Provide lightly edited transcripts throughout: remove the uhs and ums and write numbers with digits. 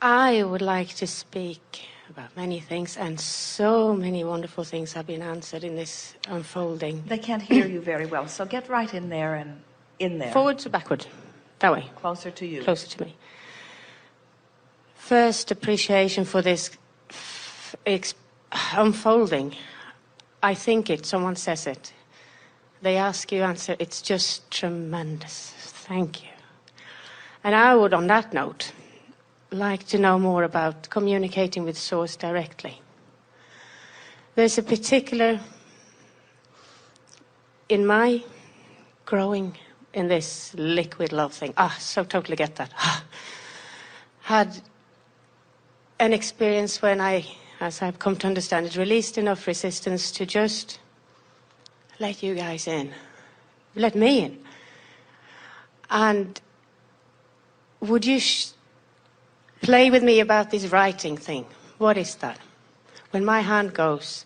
I would like to speak about many things, and so many wonderful things have been answered in this unfolding. They can't hear you very well, so get right in there and in there. Forward to backward. That way. Closer to you. Closer to me. First, appreciation for this unfolding. I think it, someone says it. They ask you, answer, it's just tremendous. Thank you. And I would, on that note, like to know more about communicating with Source directly. There's a particular, in my growing in this liquid love thing, so totally get that, had an experience when I, as I've come to understand it, released enough resistance to just let you guys in, let me in. And would you play with me about this writing thing? What is that? When my hand goes,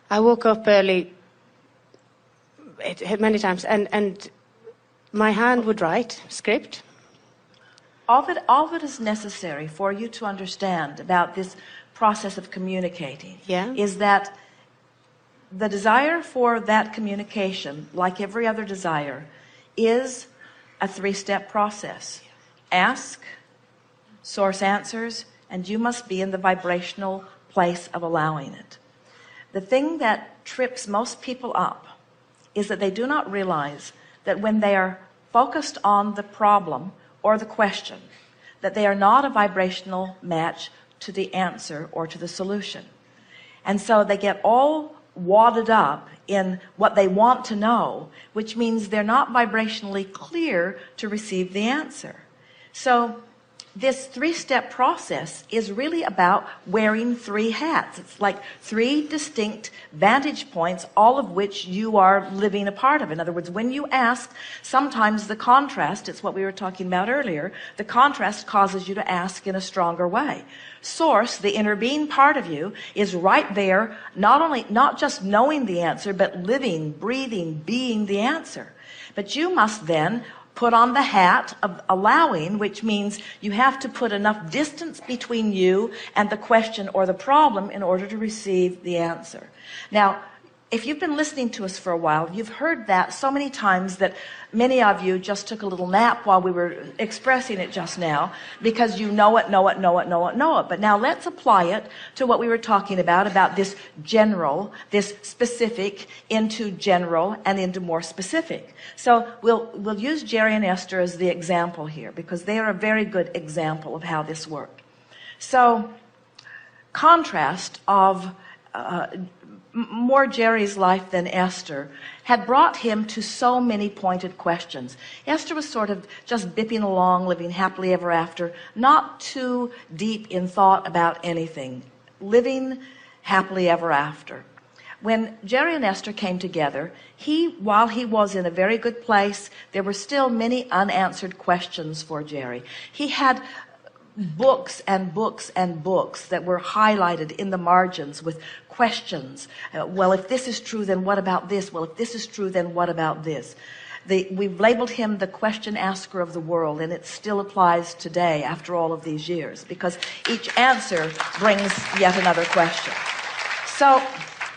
I woke up early many times, and my hand would write script. All that is necessary for you to understand about this process of communicating is that the desire for that communication, like every other desire, is a three-step process. Ask, Source answers, and you must be in the vibrational place of allowing it. The thing that trips most people up is that they do not realize that when they are focused on the problem or the question, that they are not a vibrational match to the answer or to the solution. And so they get all wadded up in what they want to know, which means they're not vibrationally clear to receive the answer. So this three-step process is really about wearing three hats. It's like three distinct vantage points, all of which you are living a part of. In other words, when you ask, sometimes the contrast, it's what we were talking about earlier, the contrast causes you to ask in a stronger way. Source, the inner being part of you, is right there, not just knowing the answer, but living, breathing, being the answer. But you must then put on the hat of allowing, which means you have to put enough distance between you and the question or the problem in order to receive the answer. Now, if you've been listening to us for a while, you've heard that so many times that many of you just took a little nap while we were expressing it just now, because you know it. But now let's apply it to what we were talking about this general, this specific into general and into more specific. So we'll use Jerry and Esther as the example here, because they are a very good example of how this worked. So contrast of more Jerry's life than Esther had brought him to so many pointed questions. Esther was sort of just bipping along, living happily ever after, not too deep in thought about anything, living happily ever after. When Jerry and Esther came together, while he was in a very good place, there were still many unanswered questions for Jerry. He had books and books and books that were highlighted in the margins with questions. Well, if this is true, then what about this? Well, if this is true, then what about this? We've labeled him the question asker of the world, and it still applies today after all of these years, because each answer brings yet another question. So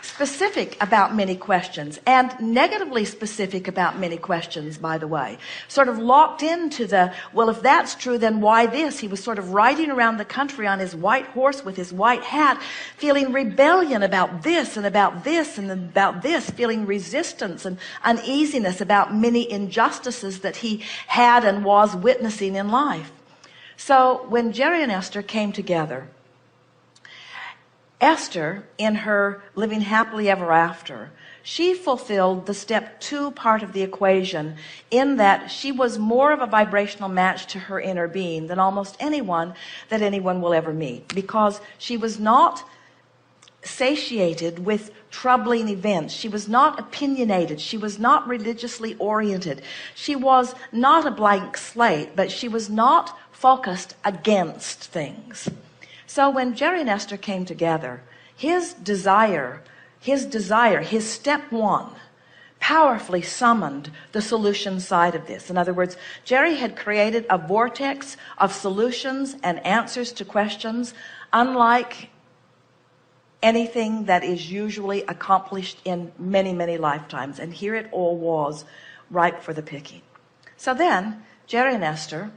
specific about many questions, and negatively specific about many questions, by the way. Sort of locked into well, if that's true, then why this? He was sort of riding around the country on his white horse with his white hat, feeling rebellion about this and about this and about this, feeling resistance and uneasiness about many injustices that he had and was witnessing in life. So when Jerry and Esther came together, Esther, in her living happily ever after, she fulfilled the step 2 part of the equation, in that she was more of a vibrational match to her inner being than almost anyone that anyone will ever meet, because she was not satiated with troubling events. She was not opinionated. She was not religiously oriented. She was not a blank slate, but she was not focused against things. So when Jerry and Esther came together, his step 1 powerfully summoned the solution side of this. In other words, Jerry had created a vortex of solutions and answers to questions unlike anything that is usually accomplished in many, many lifetimes. And here it all was, ripe for the picking. So then Jerry and Esther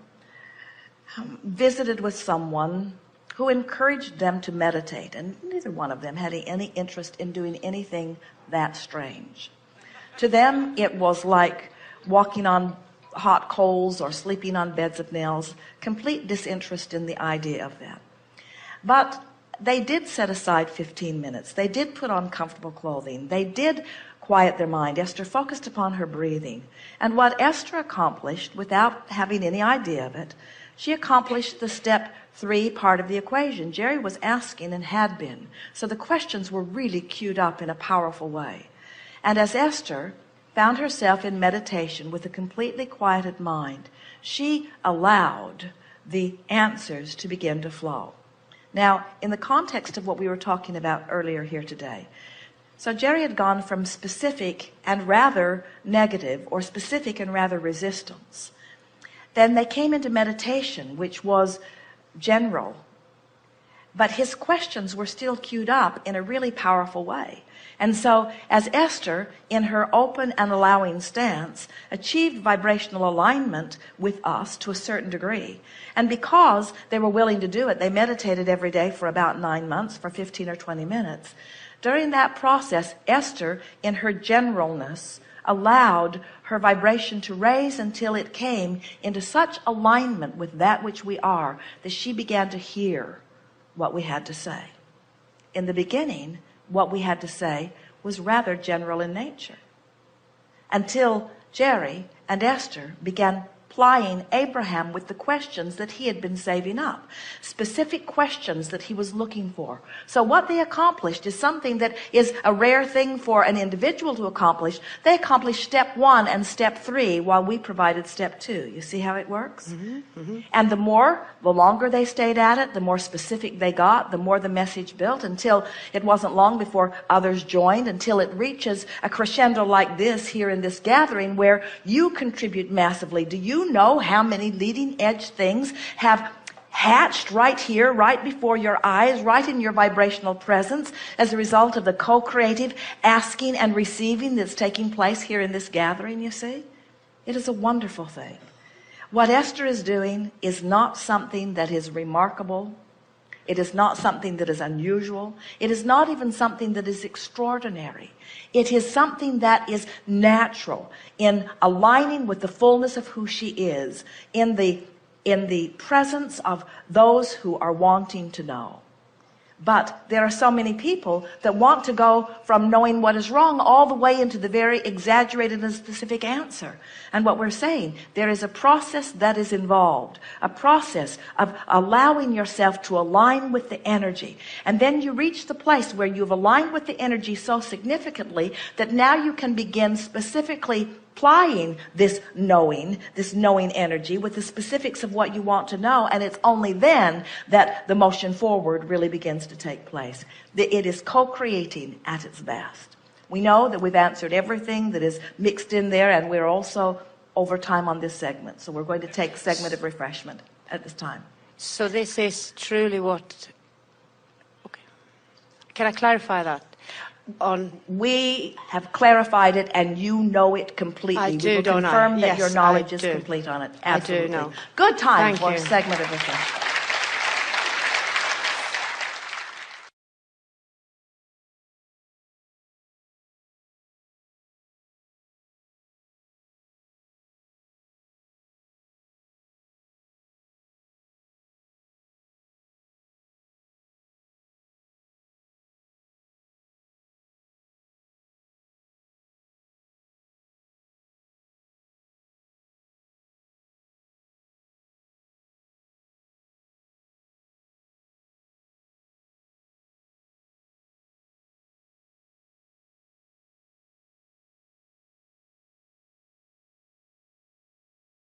visited with someone who encouraged them to meditate, and neither one of them had any interest in doing anything that strange. To them, it was like walking on hot coals or sleeping on beds of nails, complete disinterest in the idea of that. But they did set aside 15 minutes. They did put on comfortable clothing. They did quiet their mind. Esther focused upon her breathing. And what Esther accomplished, without having any idea of it, she accomplished the step 3 part of the equation. Jerry was asking and had been. So the questions were really queued up in a powerful way. And as Esther found herself in meditation with a completely quieted mind, she allowed the answers to begin to flow. Now, in the context of what we were talking about earlier here today, so Jerry had gone from specific and rather negative, or specific and rather resistance. Then they came into meditation, which was general. But his questions were still queued up in a really powerful way. And so as Esther, in her open and allowing stance, achieved vibrational alignment with us to a certain degree, and because they were willing to do it, they meditated every day for about 9 months, for 15 or 20 minutes. During that process, Esther, in her generalness, allowed her vibration to raise until it came into such alignment with that which we are, that she began to hear what we had to say. In the beginning, what we had to say was rather general in nature, until Jerry and Esther began plying Abraham with the questions that he had been saving up, specific questions that he was looking for. So what they accomplished is something that is a rare thing for an individual to accomplish. They accomplished step 1 and step 3 while we provided step 2. You see how it works? And the longer they stayed at it, the more specific they got, the more the message built, until it wasn't long before others joined, until it reaches a crescendo like this here in this gathering, where you contribute massively. Do you know how many leading edge things have hatched right here, right before your eyes, right in your vibrational presence, as a result of the co-creative asking and receiving that's taking place here in this gathering? You see, it is a wonderful thing. What Esther is doing is not something that is remarkable. It is not something that is unusual. It is not even something that is extraordinary. It is something that is natural, in aligning with the fullness of who she is, in the presence of those who are wanting to know. But there are so many people that want to go from knowing what is wrong all the way into the very exaggerated and specific answer. And what we're saying, there is a process that is involved, a process of allowing yourself to align with the energy. And then you reach the place where you've aligned with the energy so significantly that now you can begin specifically applying this knowing energy with the specifics of what you want to know. And it's only then that the motion forward really begins to take place. It is co-creating at its best. We know that we've answered everything that is mixed in there, and we're also over time on this segment. So we're going to take a segment of refreshment at this time. So this is truly what... Okay. Can I clarify that? We have clarified it, and you know it completely. I do, we will don't confirm I? that yes, your knowledge I is do. complete on it. Absolutely. I do know. Good time Thank for you. a segment of refreshment.